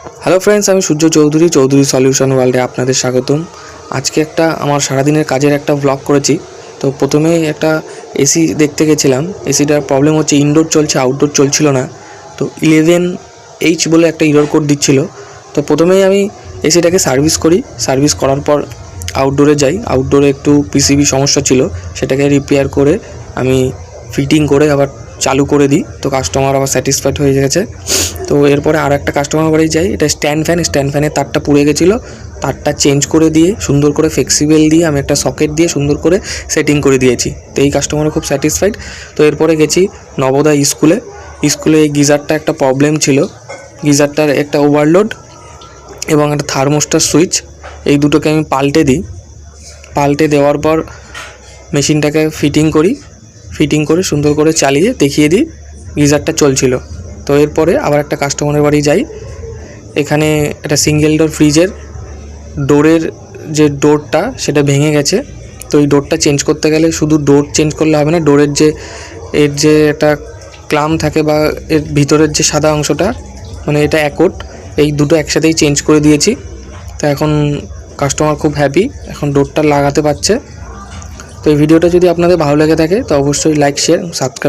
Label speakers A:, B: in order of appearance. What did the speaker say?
A: Hello friends, আমি সূর্য Chowdhury solution ওয়ার্ল্ডে আপনাদের স্বাগতম। আজকে একটা আমার সারাদিনের কাজের একটা ব্লগ করেছি। তো প্রথমেই একটা এসি দেখতে গেছিলাম। এসিটার প্রবলেম হচ্ছে ইনডোর চলছে, আউটডোর চলছিল না। তো 11H বলে একটা ইরর কোড দিচ্ছিল। তো প্রথমেই আমি এসিটাকে সার্ভিস করার পর আউটডোরে যাই। আউটডোরে একটু পিসিবি সমস্যা ছিল, সেটাকে রিপেয়ার করে আমি ফিটিং করে আবার চালু করে দিই। তো কাস্টমার আবার স্যাটিসফাইড হয়ে গেছে। তো এরপরে আর একটা কাস্টমার বাড়ি যাই। এটা স্ট্যান্ড ফ্যানের তারটা পুড়ে গেছিলো। তারটা চেঞ্জ করে দিয়ে সুন্দর করে ফ্লেক্সিবল দিয়ে আমি একটা সকেট দিয়ে সুন্দর করে সেটিং করে দিয়েছি। তো এই কাস্টমারও খুব স্যাটিসফাইড। তো এরপরে গেছি নবোদয় স্কুলে এই গিজারটা একটা প্রবলেম ছিল। গিজারটার একটা ওভারলোড এবং একটা থার্মোস্টার সুইচ, এই দুটোকে আমি পাল্টে দেওয়ার পর মেশিনটাকে ফিটিং করে সুন্দর করে চালিয়ে দেখিয়ে দিই গিজারটা চলছিল। তো এরপরে আবার একটা কাস্টমারের বাড়ি যাই। এখানে একটা সিঙ্গেল ডোর ফ্রিজের ডোরের যে ডোরটা সেটা ভেঙে গেছে। তো এই ডোরটা চেঞ্জ করতে গেলে শুধু ডোর চেঞ্জ করলে হবে না, ডোরের যে একটা ক্লাম থাকে বা এর ভিতরের যে সাদা অংশটা, মানে এটা অ্যাকোট, এই দুটো একসাথেই চেঞ্জ করে দিয়েছি। তো এখন কাস্টমার খুব হ্যাপি, এখন ডোরটা লাগাতে পারছে। তো এই ভিডিওটা যদি আপনাদের ভালো লেগে থাকে তো অবশ্যই লাইক, শেয়ার, সাবস্ক্রাইব।